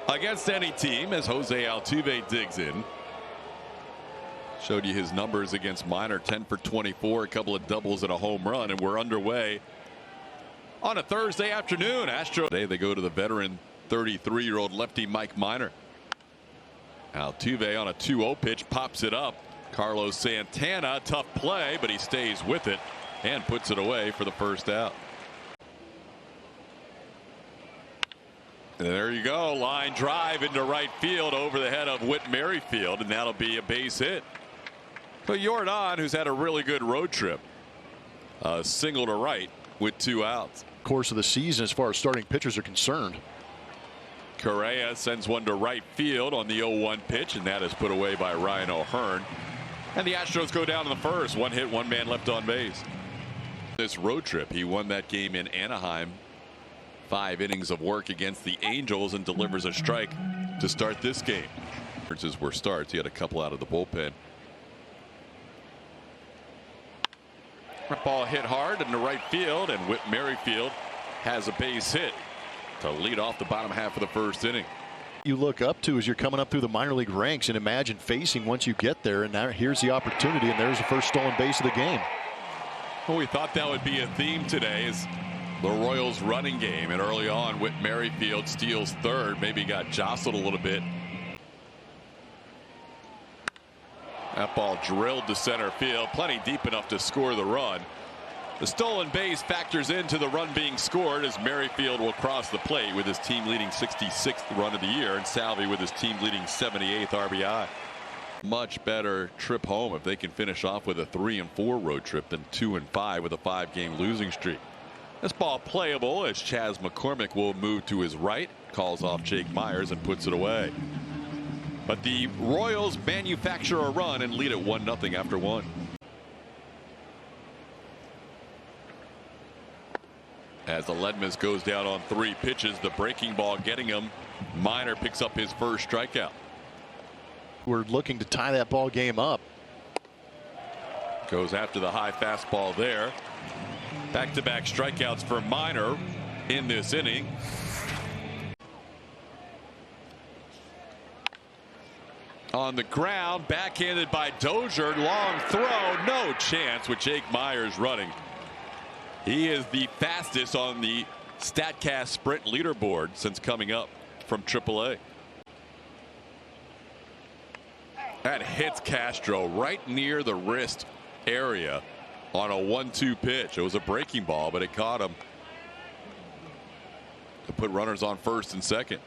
against any team as Jose Altuve digs in. Showed you his numbers against Minor, 10 for 24, a couple of doubles and a home run, and we're underway on a Thursday afternoon. Astros today, they go to the veteran 33-year-old lefty Mike Minor. Altuve on a 2-0 pitch pops it up. Carlos Santana, tough play, but he stays with it and puts it away for the first out. And there you go, line drive into right field over the head of Whit Merrifield, and that'll be a base hit. But Jordan, who's had a really good road trip, single to right with 2 outs. Course of the season as far as starting pitchers are concerned. Correa sends one to right field on the 0-1 pitch, and that is put away by Ryan O'Hearn. And the Astros go down to the first. 1 hit, 1 man left on base. This road trip, he won that game in Anaheim. 5 innings of work against the Angels and delivers a strike to start this game. Differences were starts. He had a couple out of the bullpen. That ball hit hard into right field, and Whit Merrifield has a base hit to lead off the bottom half of the first inning. You look up to as you're coming up through the minor league ranks and imagine facing once you get there, and now here's the opportunity, and there's the first stolen base of the game. Well, we thought that would be a theme today, is the Royals running game, and early on Whit Merrifield steals third, maybe got jostled a little bit. That ball drilled to center field, plenty deep enough to score the run. The stolen base factors into the run being scored as Merrifield will cross the plate with his team leading 66th run of the year, and Salvi with his team leading 78th RBI. Much better trip home if they can finish off with a 3-4 road trip than 2-5 with a 5-game losing streak. This ball playable as Chas McCormick will move to his right, calls off Jake Myers and puts it away. But the Royals manufacture a run and lead it 1-0 after 1. As the Ledmus goes down on 3 pitches, the breaking ball getting him. Minor picks up his first strikeout. We're looking to tie that ball game up. Goes after the high fastball there. Back-to-back strikeouts for Minor in this inning. On the ground, backhanded by Dozier, long throw, no chance with Jake Myers running. He is the fastest on the StatCast sprint leaderboard since coming up from AAA. That hits Castro right near the wrist area on a 1-2 pitch. It was a breaking ball, but it caught him to put runners on first and second.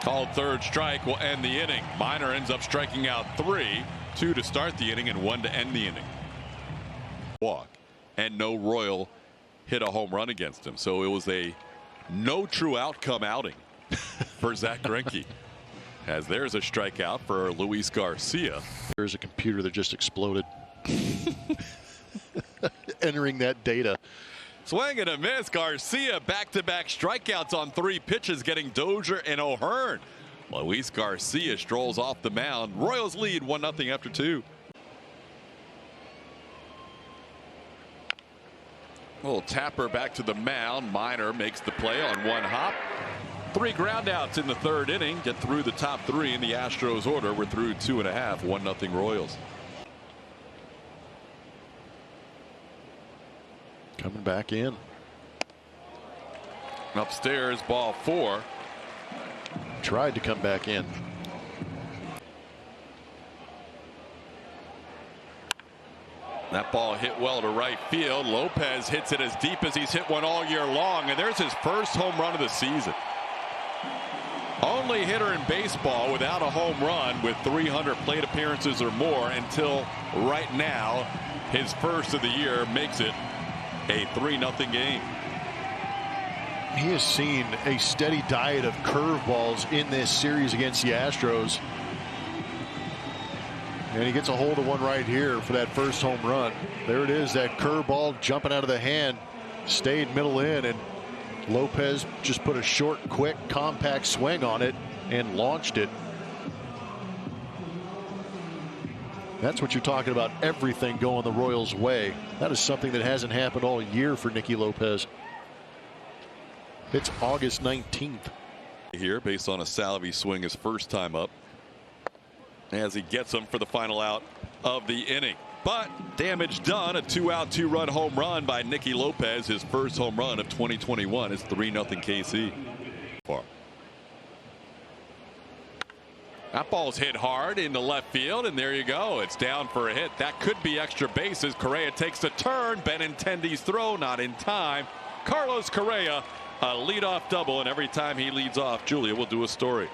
Called third strike will end the inning. Minor ends up striking out 3, 2 to start the inning and 1 to end the inning. Walk, and no Royal hit a home run against him, so it was a no true outcome outing for Zach Greinke. As there's a strikeout for Luis Garcia. There's a computer that just exploded. Entering that data. Swing and a miss. Garcia back-to-back strikeouts on 3 pitches, getting Dozier and O'Hearn. Luis Garcia strolls off the mound. Royals lead 1-0 after 2. Little tapper back to the mound. Minor makes the play on 1 hop. 3 groundouts in the 3rd inning. Get through the top 3 in the Astros order. We're through 2.5. 1-0 Royals. Coming back in. Upstairs, ball 4. Tried to come back in. That ball hit well to right field. Lopez hits it as deep as he's hit one all year long, and there's his first home run of the season. Only hitter in baseball without a home run with 300 plate appearances or more until right now. His first of the year makes it a 3-0 game. He has seen a steady diet of curveballs in this series against the Astros. And he gets a hold of one right here for that first home run. There it is, that curveball jumping out of the hand. Stayed middle in, and Lopez just put a short, quick, compact swing on it and launched it. That's what you're talking about, everything going the Royals' way. That is something that hasn't happened all year for Nicky Lopez. It's August 19th. Here, based on a Salvy swing his first time up, as he gets him for the final out of the inning. But damage done. A 2-out, 2-run home run by Nicky Lopez. His first home run of 2021 is 3-0 KC. That ball's hit hard into left field, and there you go. It's down for a hit. That could be extra bases. Correa takes the turn. Benintendi's throw not in time. Carlos Correa, a leadoff double, and every time he leads off, Julia will do a story.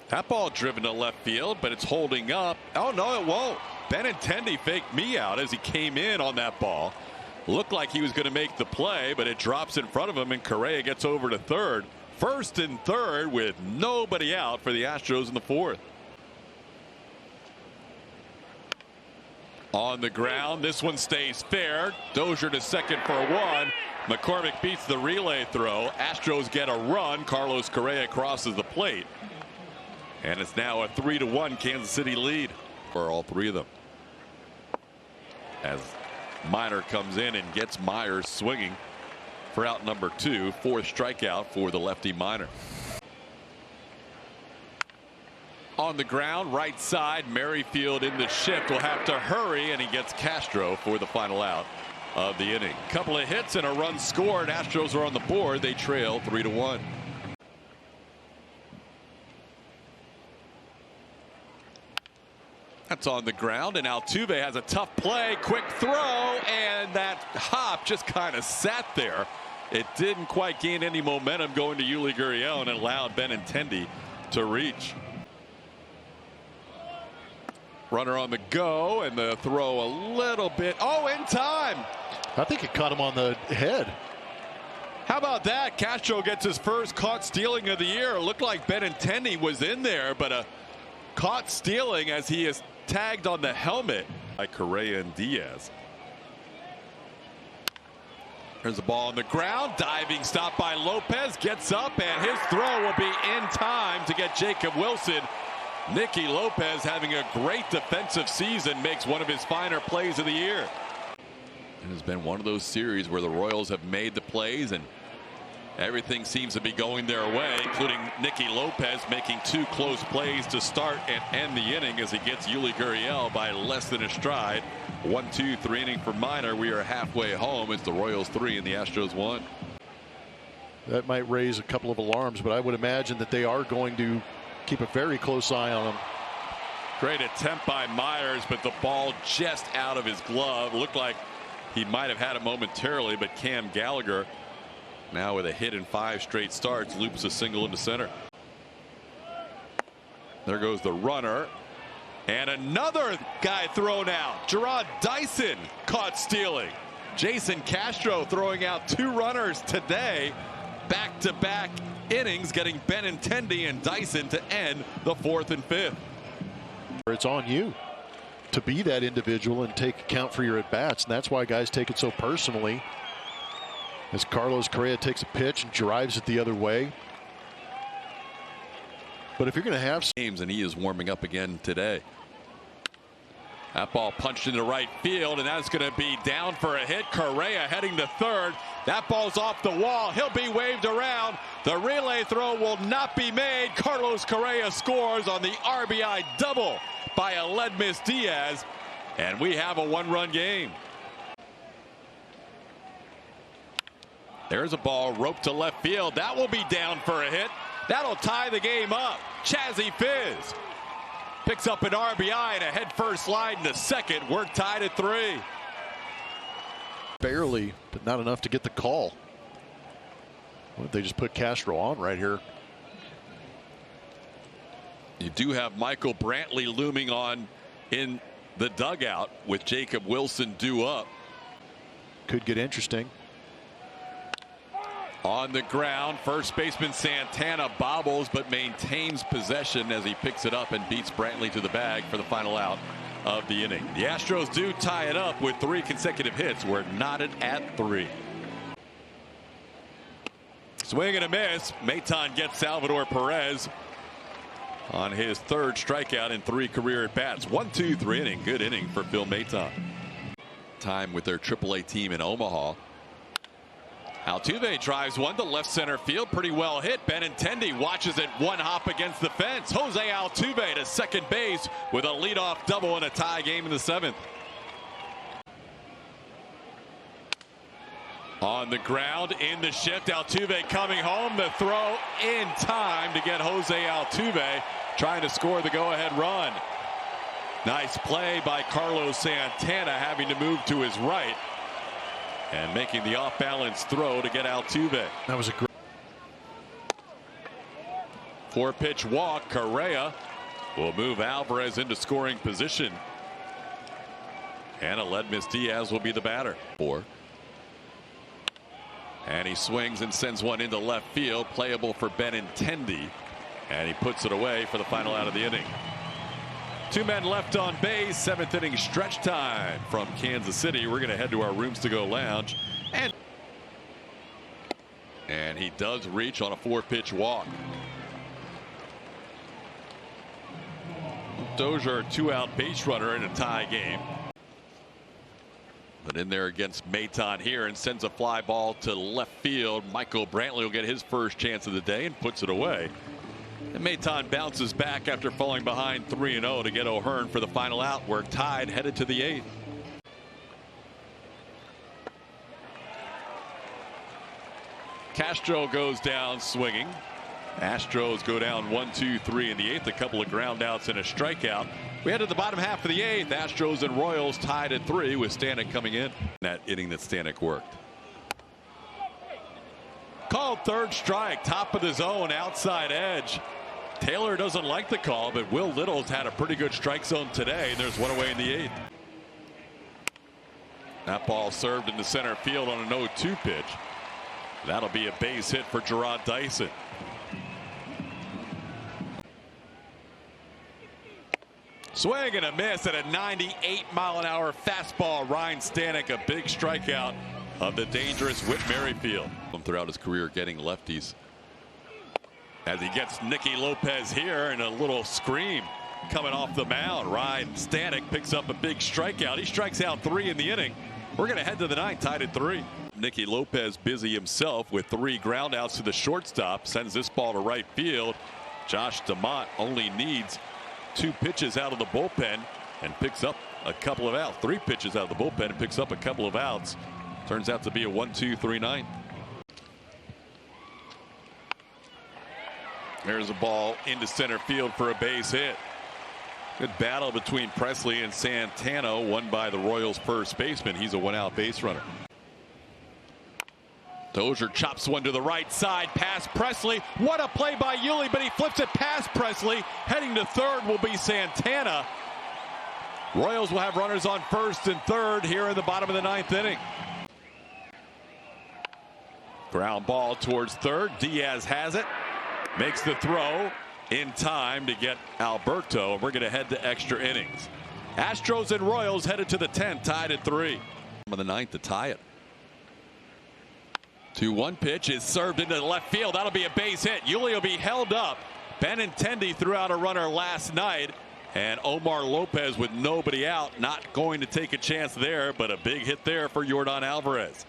That ball driven to left field, but it's holding up. Oh, no, it won't. Benintendi faked me out as he came in on that ball. Looked like he was going to make the play, but it drops in front of him, and Correa gets over to third. First and third with nobody out for the Astros in the fourth. On the ground, this one stays fair. Dozier to second for one. McCormick beats the relay throw. Astros get a run. Carlos Correa crosses the plate. And it's now a 3-1 Kansas City lead for all three of them. As Minor comes in and gets Myers swinging for out number 2, fourth strikeout for the lefty Minor. On the ground, right side, Merrifield in the shift will have to hurry, and he gets Castro for the final out of the inning. Couple of hits and a run scored. Astros are on the board. They trail 3-1. That's on the ground, and Altuve has a tough play, quick throw, and that hop just kind of sat there. It didn't quite gain any momentum going to Yuli Gurriel, and allowed Benintendi to reach. Runner on the go, and the throw a little bit. Oh, in time. I think it caught him on the head. How about that? Castro gets his first caught stealing of the year. It looked like Benintendi was in there, but a caught stealing as he is tagged on the helmet by Correa and Diaz. There's the ball on the ground. Diving stop by Lopez. Gets up, and his throw will be in time to get Jacob Wilson. Nicky Lopez, having a great defensive season, makes one of his finer plays of the year. It has been one of those series where the Royals have made the plays and everything seems to be going their way, including Nicky Lopez making 2 close plays to start and end the inning as he gets Yuli Gurriel by less than a stride. 1-2-3 inning for Minor. We are halfway home. It's the Royals 3 and the Astros 1. That might raise a couple of alarms, but I would imagine that they are going to keep a very close eye on him. Great attempt by Myers, but the ball just out of his glove. Looked like he might have had it momentarily, but Cam Gallagher, now with a hit in 5 straight starts, loops a single into center. There goes the runner. And another guy thrown out. Gerard Dyson caught stealing. Jason Castro throwing out 2 runners today. Back-to-back innings, getting Benintendi and Dyson to end the 4th and 5th. It's on you to be that individual and take account for your at-bats, and that's why guys take it so personally. As Carlos Correa takes a pitch and drives it the other way. But if you're going to have games, and he is warming up again today. That ball punched into right field, and that's going to be down for a hit. Correa heading to third. That ball's off the wall. He'll be waved around. The relay throw will not be made. Carlos Correa scores on the RBI double by Aledmys Diaz, and we have a 1-run game. There's a ball roped to left field. That will be down for a hit. That'll tie the game up. Chazzy Fizz picks up an RBI and a head-first slide into second. We're tied at 3. Barely, but not enough to get the call. What if they just put Castro on right here? You do have Michael Brantley looming on in the dugout with Jacob Wilson due up. Could get interesting. On the ground, first baseman Santana bobbles but maintains possession as he picks it up and beats Brantley to the bag for the final out of the inning. The Astros do tie it up with 3 consecutive hits. We're knotted at 3. Swing and a miss. Maton gets Salvador Perez on his 3rd strikeout in 3 career at bats. 1-2-3 inning. Good inning for Phil Maton. Time with their AAA team in Omaha. Altuve drives one to left center field. Pretty well hit. Benintendi watches it one hop against the fence. Jose Altuve to second base with a leadoff double in a tie game in the 7th. On the ground in the shift. Altuve coming home. The throw in time to get Jose Altuve trying to score the go-ahead run. Nice play by Carlos Santana, having to move to his right and making the off-balance throw to get Altuve. That was a great 4-pitch walk. Correa will move Alvarez into scoring position. And Aledmys Diaz will be the batter. 4. And he swings and sends one into left field, playable for Benintendi, and he puts it away for the final out of the inning. 2 men left on base. 7th inning stretch time from Kansas City. We're going to head to our rooms to go lounge, and he does reach on a 4-pitch walk. Dozier, 2-out base runner in a tie game. But in there against Maton here and sends a fly ball to left field. Michael Brantley will get his first chance of the day and puts it away. And Maton bounces back after falling behind 3-0 to get O'Hearn for the final out. We're tied headed to the 8th. Castro goes down swinging. Astros go down 1-2-3 in the 8th. A couple of ground outs and a strikeout. We head to the bottom half of the 8th. Astros and Royals tied at 3 with Stanek coming in. That inning that Stanek worked. Called 3rd strike, top of the zone, outside edge. Taylor doesn't like the call, but Will Little's had a pretty good strike zone today. There's one away in the 8th. That ball served in the center field on an 0-2 pitch. That'll be a base hit for Gerard Dyson. Swing and a miss at a 98-mile-an-hour fastball. Ryan Stanek, a big strikeout of the dangerous Whit Merrifield. Throughout his career getting lefties. As he gets Nicky Lopez here, and a little scream coming off the mound. Ryan Stanek picks up a big strikeout. He strikes out 3 in the inning. We're going to head to the 9th, tied at 3. Nicky Lopez busy himself with 3 ground outs to the shortstop. Sends this ball to right field. Josh DeMont only needs 2 pitches out of the bullpen and picks up a couple of outs. 3 pitches out of the bullpen and picks up a couple of outs. Turns out to be a 1-2-3 9th. There's a ball into center field for a base hit. Good battle between Presley and Santana, won by the Royals first baseman. He's a 1-out base runner. Dozier chops one to the right side past Presley. What a play by Yuli, but he flips it past Presley. Heading to 3rd will be Santana. Royals will have runners on 1st and 3rd here in the bottom of the 9th inning. Ground ball towards 3rd. Diaz has it. Makes the throw in time to get Alberto. And we're going to head to extra innings. Astros and Royals headed to the 10th, tied at 3. On the 9th to tie it. 2-1 pitch is served into the left field. That'll be a base hit. Yuli will be held up. Benintendi threw out a runner last night. And Omar Lopez with nobody out, not going to take a chance there, but a big hit there for Yordan Alvarez.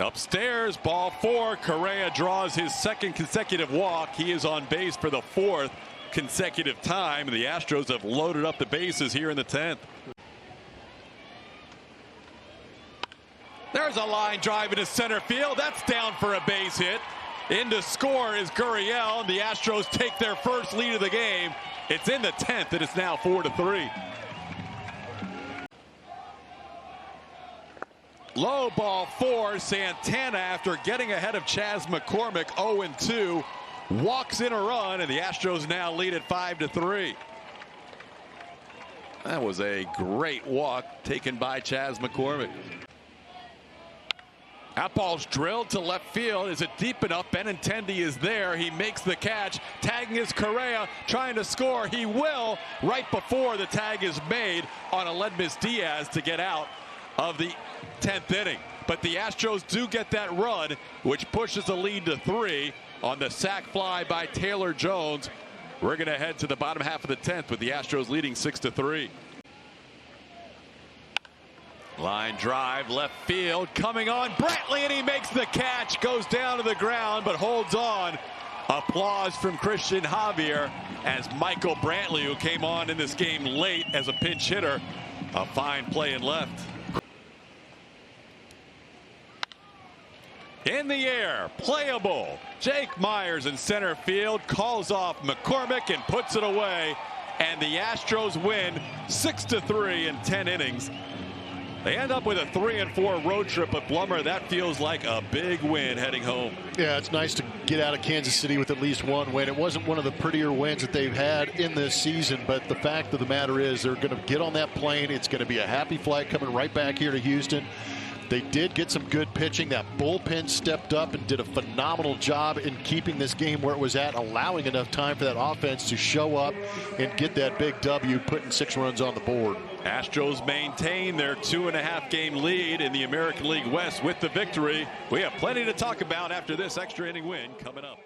Upstairs, ball 4. Correa draws his 2nd consecutive walk. He is on base for the 4th consecutive time. The Astros have loaded up the bases here in the 10th. There's a line drive into center field. That's down for a base hit. In to score is Gurriel. The Astros take their first lead of the game. It's in the 10th. It is now 4-3. Low ball 4. Santana, after getting ahead of Chas McCormick, 0-2, walks in a run, and the Astros now lead at 5-3. That was a great walk taken by Chas McCormick. That ball's drilled to left field. Is it deep enough? Benintendi is there. He makes the catch. Tagging is Correa, trying to score. He will, right before the tag is made on Aledmys Diaz to get out of the 10th inning. But the Astros do get that run, which pushes the lead to 3 on the sac fly by Taylor Jones. We're going to head to the bottom half of the 10th with the Astros leading 6-3. Line drive, left field, coming on Brantley, and he makes the catch, goes down to the ground, but holds on. Applause from Christian Javier as Michael Brantley, who came on in this game late as a pinch hitter. A fine play in left. In the air, playable. Jake Myers in center field calls off McCormick and puts it away. And the Astros win 6-3 in 10 innings. They end up with a 3-4 road trip at Blummer. That feels like a big win heading home. Yeah, it's nice to get out of Kansas City with at least one win. It wasn't one of the prettier wins that they've had in this season, but the fact of the matter is they're going to get on that plane. It's going to be a happy flight coming right back here to Houston. They did get some good pitching. That bullpen stepped up and did a phenomenal job in keeping this game where it was at, allowing enough time for that offense to show up and get that big W, putting 6 runs on the board. Astros maintain their 2.5-game lead in the American League West with the victory. We have plenty to talk about after this extra inning win coming up.